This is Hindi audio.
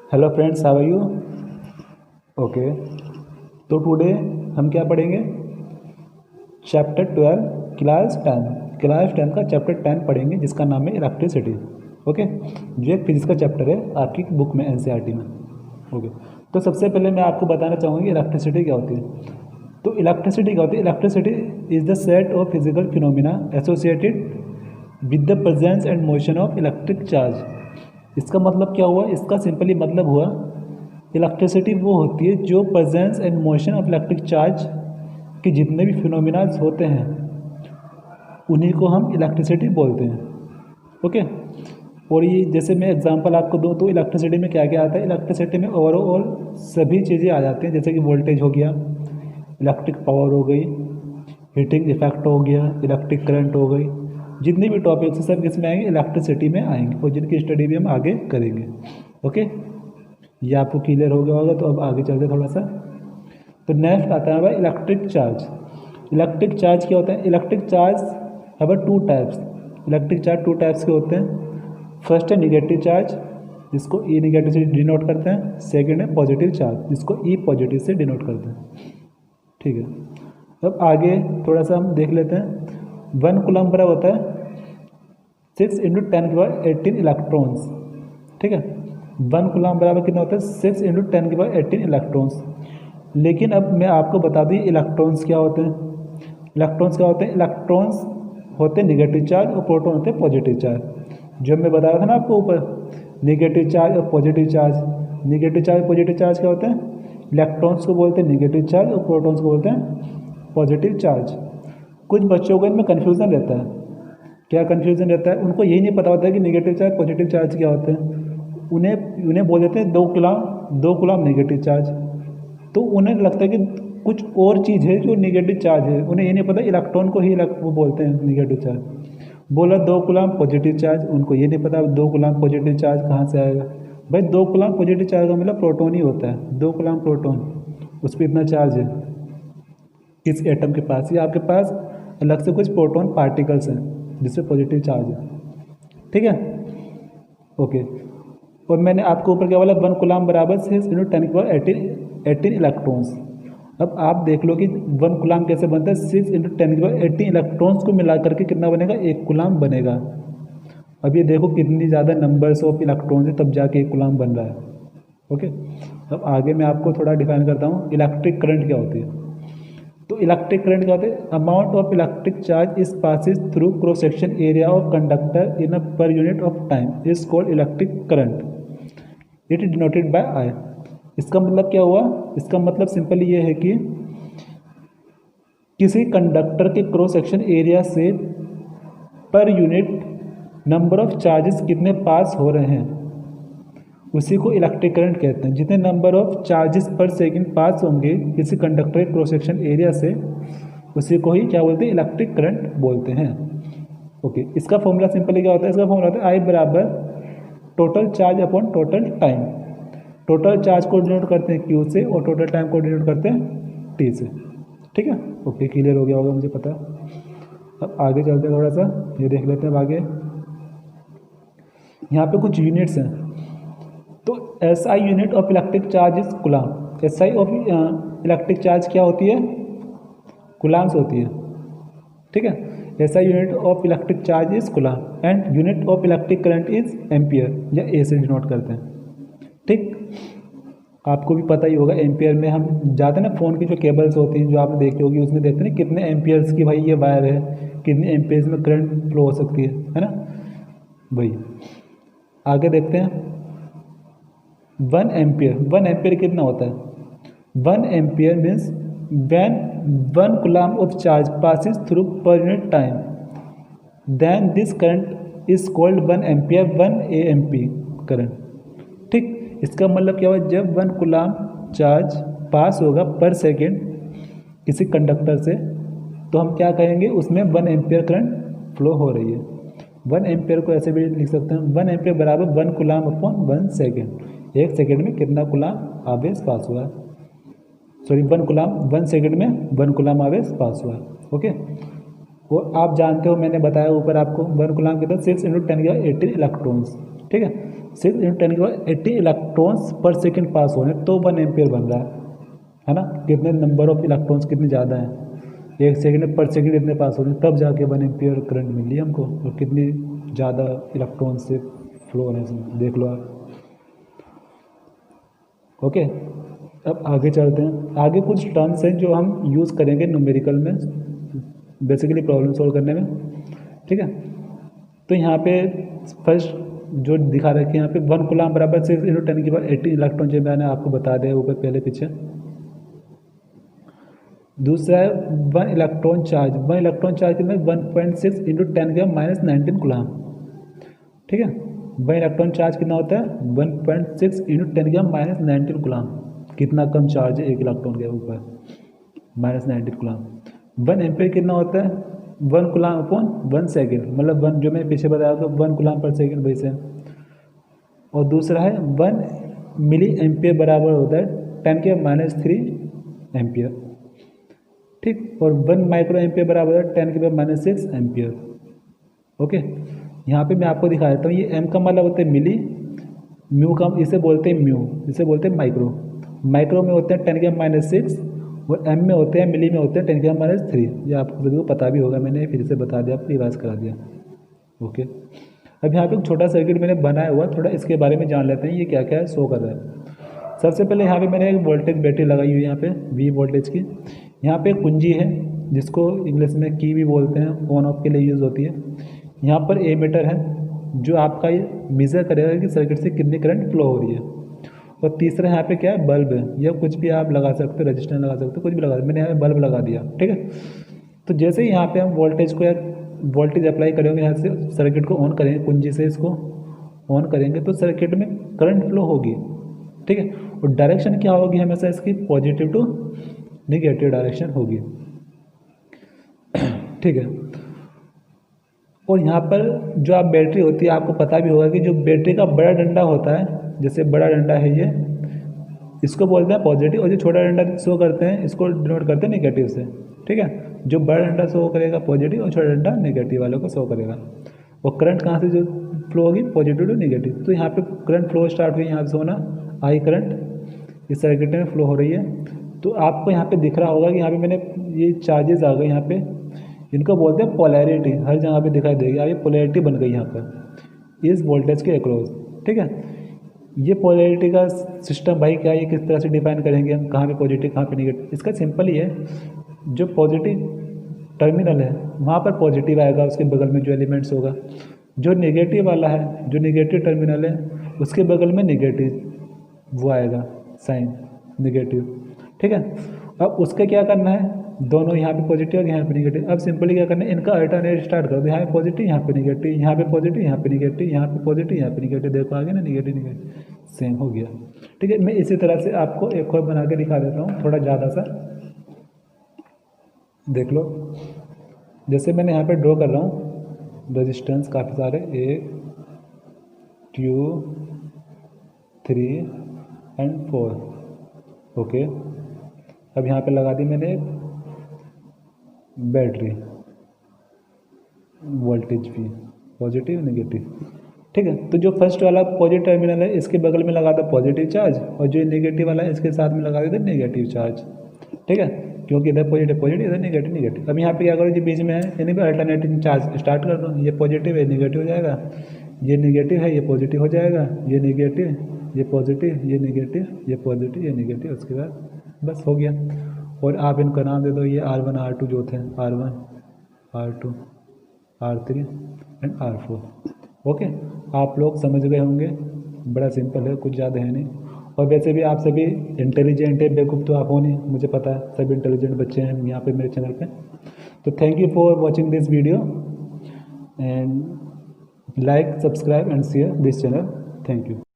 Hello friends, how are you? Okay, तो टुडे हम क्या पढ़ेंगे? चैप्टर 12 क्लास 10 का चैप्टर 10 पढ़ेंगे, जिसका नाम है इलेक्ट्रिसिटी। ओके, जो एक फिजिक्स का चैप्टर है आपकी बुक में, एनसीईआरटी में। ओके, तो सबसे पहले मैं आपको बताना चाहूँगी इलेक्ट्रिसिटी क्या होती है। तो इलेक्ट्रिसिटी क्या होती है? Electricity is the set of physical phenomena associated with the presence and motion of electric charge. इसका मतलब क्या हुआ? इसका सिंपली मतलब हुआ इलेक्ट्रिसिटी वो होती है जो presence and motion of electric charge के जितने भी फिनोमिनाज होते हैं उन्हीं को हम इलेक्ट्रिसिटी बोलते हैं। ओके, और ये जैसे मैं एग्जांपल आपको दूं तो इलेक्ट्रिसिटी में क्या क्या आता है? इलेक्ट्रिसिटी में ओवरऑल सभी चीज़ें आ जाती हैं, जैसे कि वोल्टेज हो गया, इलेक्ट्रिक पावर हो गई, हीटिंग इफेक्ट हो गया, इलेक्ट्रिक करंट हो गई। जितने भी टॉपिक्स सब किसमें आएंगे? इलेक्ट्रिसिटी में आएंगे, और जिनकी स्टडी भी हम आगे करेंगे। ओके, ये आपको क्लियर हो गया होगा। तो अब आगे चलते थोड़ा सा। तो नेक्स्ट आता है भाई इलेक्ट्रिक चार्ज। इलेक्ट्रिक चार्ज क्या होता है? Electric charge have two types. Electric charge two types के होते हैं। फर्स्ट है निगेटिव चार्ज, जिसको ई निगेटिव से डिनोट करते हैं। सेकंड है पॉजिटिव चार्ज, जिसको ई पॉजिटिव से डिनोट करते हैं। ठीक है, अब आगे थोड़ा सा हम देख लेते हैं। 1 कूलम बराबर होता है 6 × 10⁻18 इलेक्ट्रॉन्स। ठीक है, 1 कूलम बराबर कितना होता है? 6 × 10⁻18 इलेक्ट्रॉन्स। लेकिन अब मैं आपको बता दूँ इलेक्ट्रॉन्स क्या होते हैं। इलेक्ट्रॉन्स क्या होते हैं? इलेक्ट्रॉन्स होते हैं निगेटिव चार्ज और प्रोटॉन होते हैं पॉजिटिव चार्ज। जो मैं बताया था ना आपको ऊपर, निगेटिव चार्ज और पॉजिटिव चार्ज। निगेटिव चार्ज और पॉजिटिव चार्ज क्या होते हैं? इलेक्ट्रॉन्स को बोलते हैं निगेटिव चार्ज और प्रोटॉन्स को बोलते हैं पॉजिटिव चार्ज। कुछ बच्चों को इनमें कन्फ्यूज़न रहता है। क्या कन्फ्यूज़न रहता है? उनको यही नहीं पता होता है कि निगेटिव चार्ज पॉजिटिव चार्ज क्या होते हैं। उन्हें बोल देते हैं 2 कूलम निगेटिव चार्ज। तो उन्हें लगता है कि कुछ और चीज़ है जो निगेटिव चार्ज है। उन्हें ये नहीं पता इलेक्ट्रॉन को ही वो बोलते हैं निगेटिव चार्ज। बोला 2 कूलम पॉजिटिव चार्ज, उनको ये नहीं पता 2 कूलम पॉजिटिव चार्ज कहाँ से आएगा। भाई 2 कूलम पॉजिटिव चार्ज का मतलब प्रोटॉन ही होता है। 2 कूलम प्रोटॉन, उस पर इतना चार्ज है इस एटम के पास, या आपके पास अलग से कुछ प्रोटॉन पार्टिकल्स हैं जिससे पॉजिटिव चार्ज है। ठीक है, ओके। और मैंने आपको ऊपर क्या बोला? 1 कूलम बराबर 6 × 10⁻18 इलेक्ट्रॉन्स। अब आप देख लो कि 1 कूलम कैसे बनता है? 6 × 10⁻18 इलेक्ट्रॉन्स को मिला करके कितना बनेगा? 1 कूलम बनेगा। अब ये देखो कितनी ज़्यादा नंबर्स ऑफ इलेक्ट्रॉन्स है, तब जाके 1 कूलम बन रहा है। ओके, अब आगे मैं आपको थोड़ा डिफाइन करता हूँ इलेक्ट्रिक करंट क्या होती है। तो इलेक्ट्रिक करंट क्या होता है? Amount of electric charge is passes through cross section area of conductor in a per unit of time is called electric current. It is denoted by I. इसका मतलब क्या हुआ? इसका मतलब सिंपली ये है कि किसी कंडक्टर के क्रॉस सेक्शन एरिया से per unit number of charges कितने पास हो रहे हैं उसी को इलेक्ट्रिक करंट कहते हैं। जितने नंबर ऑफ चार्जेस पर सेकंड पास होंगे किसी कंडक्टर के क्रॉस सेक्शन एरिया से, उसी को ही क्या बोलते हैं? इलेक्ट्रिक करंट बोलते हैं। ओके, इसका फॉर्मूला सिंपली क्या होता है? इसका फॉर्मूला होता है आई बराबर total charge upon total time. Total charge को डिनोट करते हैं क्यू से और टोटल टाइम को डिनोट करते हैं टी से। ठीक है, ओके, क्लियर हो गया होगा, मुझे पता है। अब आगे चलते हैं थोड़ा सा, ये देख लेते हैं। अब आगे यहाँ पे कुछ यूनिट्स हैं। तो SI unit of electric charge is coulomb. SI of electric charge क्या होती है? कूलम्स होती है। ठीक है, SI unit of electric charge is coulomb and unit of electric current is ampere, या ए से डिनोट करते हैं। ठीक, आपको भी पता ही होगा एम्पियर में हम जाते हैं ना, फ़ोन की जो केबल्स होती हैं जो आपने देखी होगी, उसमें देखते हैं कितने एम्पियर्स की भाई ये वायर है, कितने एम्पियर्स में करंट फ्लो हो सकती है ना भाई। आगे देखते हैं 1 एम्पियर कितना होता है? 1 ampere means when 1 coulomb of charge passes through per unit time then this current is called 1 ampere 1 AMP current. ठीक, इसका मतलब क्या हुआ? जब 1 कूलम चार्ज पास होगा पर सेकेंड किसी कंडक्टर से, तो हम क्या कहेंगे? उसमें 1 एम्पियर करंट फ्लो हो रही है। 1 एम्पियर को ऐसे भी लिख सकते हैं, 1 एम्पियर बराबर 1 कूलम अपॉन 1 सेकेंड। 1 सेकेंड में कितना कूलम आवेश पास हुआ है? सॉरी, 1 कूलम 1 सेकेंड में 1 कूलम आवेश पास हुआ है। ओके, वो आप जानते हो, मैंने बताया ऊपर आपको 1 कूलम कितना? 6 × 10⁻18 इलेक्ट्रॉन्स। ठीक है, 6 × 10⁻80 इलेक्ट्रॉन्स पर सेकेंड पास हो रहे हैं तो 1 एम्पियर बन रहा है ना। कितने नंबर ऑफ इलेक्ट्रॉन्स कितने ज़्यादा हैं, 1 सेकेंड पर सेकेंड इतने पास हो रहे हैं, तब जाके 1 एम्पियर करंट मिल रही है हमको। और कितनी ज़्यादा इलेक्ट्रॉन से फ्लो होने से देख लो आप। ओके, अब आगे चलते हैं। आगे कुछ टर्म्स हैं जो हम यूज़ करेंगे न्यूमेरिकल में, बेसिकली प्रॉब्लम सॉल्व करने में, ठीक है। तो यहाँ पे फर्स्ट जो दिखा रखे हैं यहाँ पे 1 कूलम बराबर 6 × 10⁻80 इलेक्ट्रॉन, जो मैंने आपको बता दिया ऊपर पहले पीछे। दूसरा है 1 इलेक्ट्रॉन चार्ज। 1 इलेक्ट्रॉन चार्ज कितना 1.6 × 10⁻19 कूलम, ठीक है। 1 इलेक्ट्रॉन चार्ज कितना होता है 1.6 × 10⁻19 कूलम। कितना कम चार्ज है एक इलेक्ट्रॉन के ऊपर, -19 कूलम। 1 एम्पियर कितना होता है 1 कूलम अपॉन 1 सेकेंड, मतलब 1 जो मैं पीछे बताया था 1 कूलम पर सेकेंड वैसे। और दूसरा है 1 मिली एम्पियर बराबर होता है 10⁻³ एम्पियर, ठीक। और 1 माइक्रो एम्पियर बराबर है 10⁻6 एम्पियर। ओके, यहाँ पे मैं आपको दिखा देता हूँ। ये m का मतलब होता है मिली, म्यू का इसे बोलते हैं म्यू, इसे बोलते हैं माइक्रो। माइक्रो में होते हैं 10⁻6 और m में होते हैं, मिली में होते हैं 10⁻3। ये आपको सभी को पता भी होगा, मैंने फिर से बता दिया, आपको रिवाइज करा दिया। ओके, अब यहाँ पे एक छोटा सर्किट मैंने बनाया हुआ, थोड़ा इसके बारे में जान लेते हैं ये क्या क्या है शो कर रहा है। सबसे पहले यहाँ पे मैंने एक वोल्टेज बैटरी लगाई हुई है, यहाँ पे V वोल्टेज की। यहाँ पे कुंजी है जिसको इंग्लिश में की भी बोलते हैं, ऑन ऑफ के लिए यूज़ होती है। यहाँ पर एमीटर है जो आपका ये मेज़र करेगा कि सर्किट से कितनी करंट फ्लो हो रही है। और तीसरा यहाँ पे क्या है बल्ब है, या कुछ भी आप लगा सकते हो, रजिस्टर लगा सकते हो, कुछ भी लगा सकते हो। मैंने यहाँ पे बल्ब लगा दिया, ठीक है। तो जैसे ही यहाँ पे हम वोल्टेज को वोल्टेज अप्लाई करेंगे, यहाँ से सर्किट को ऑन करेंगे, कुंजी से इसको ऑन करेंगे तो सर्किट में करंट फ्लो होगी, ठीक है। और डायरेक्शन क्या होगी हमेशा इसकी पॉजिटिव टू नेगेटिव डायरेक्शन होगी, ठीक है। और यहाँ पर जो आप बैटरी होती है, आपको पता भी होगा कि जो बैटरी का बड़ा डंडा होता है, जैसे बड़ा डंडा है ये, इसको बोलते हैं पॉजिटिव, और जो छोटा डंडा शो करते हैं इसको डिनोट करते हैं नेगेटिव से, ठीक है। जो बड़ा डंडा शो करेगा पॉजिटिव और छोटा डंडा नेगेटिव वालों को शो करेगा। और करंट कहाँ से जो फ्लो होगी पॉजिटिव टू नेगेटिव। तो यहाँ पे करंट फ्लो स्टार्ट हुई, यहाँ से होना आई करंट इस सर्किट में फ्लो हो रही है। तो आपको यहाँ पे दिख रहा होगा कि यहाँ पे मैंने ये चार्जेस आ गए यहाँ पे, इनको बोलते हैं पोलैरिटी, हर जगह पे दिखाई देगी। अब ये पोलैरिटी बन गई यहाँ पर इस वोल्टेज के अक्रॉस, ठीक है। ये पोलैरिटी का सिस्टम भाई क्या है, ये किस तरह से डिफाइन करेंगे हम, कहाँ पे पॉजिटिव कहाँ पे नेगेटिव। इसका सिंपल ही है, जो पॉजिटिव टर्मिनल है वहाँ पर पॉजिटिव आएगा, उसके बगल में जो एलिमेंट्स होगा। जो नेगेटिव वाला है, जो नेगेटिव टर्मिनल है उसके बगल में नेगेटिव वो आएगा साइन नेगेटिव, ठीक है। अब उसका क्या करना है, दोनों यहाँ पे पॉजिटिव और यहाँ पे नेगेटिव। अब सिंपली क्या करना है, इनका अल्टरनेट स्टार्ट कर दो, यहाँ पे पॉजिटिव यहाँ पे नेगेटिव, यहाँ पे पॉजिटिव यहाँ पे नेगेटिव, यहाँ पे पॉजिटिव यहाँ पे नेगेटिव। देखो आगे ना नेगेटिव नेगेटिव सेम हो गया, ठीक है। मैं इसी तरह से आपको एक और बना के दिखा देता हूँ, थोड़ा ज़्यादा सा देख लो। जैसे मैंने यहाँ पे ड्रॉ कर रहा हूँ रेजिस्टेंस काफ़ी सारे, 1 2 3 एंड 4, ओके। अब यहाँ पे लगा दी मैंने बैटरी, वोल्टेज भी पॉजिटिव नेगेटिव, ठीक है। तो जो फर्स्ट वाला पॉजिटिव टर्मिनल है इसके बगल में लगा दो पॉजिटिव चार्ज, और जो नेगेटिव वाला है इसके साथ में लगा देते नेगेटिव चार्ज, ठीक है। क्योंकि इधर पॉजिटिव पॉजिटिव, इधर नेगेटिव नेगेटिव। अब यहाँ पे क्या करो, जो बीच में है यानी कि अल्टरनेटिंग चार्ज स्टार्ट कर दो। ये पॉजिटिव है नेगेटिव हो जाएगा, ये नेगेटिव है ये पॉजिटिव हो जाएगा, ये नेगेटिव ये पॉजिटिव, ये नेगेटिव ये पॉजिटिव ये नेगेटिव। उसके बाद बस हो गया। और आप इनका नाम दे दो, ये R1 R2 जो थे, R1 R2 R3 and R4, okay. आप लोग समझ गए होंगे, बड़ा सिंपल है, कुछ ज़्यादा है नहीं। और वैसे भी आप सभी इंटेलिजेंट है, बेवकूफ़ तो आप हो नहीं, मुझे पता है सभी इंटेलिजेंट बच्चे हैं यहाँ पे मेरे चैनल पे। तो thank you for watching this video and like subscribe and share this channel. Thank you.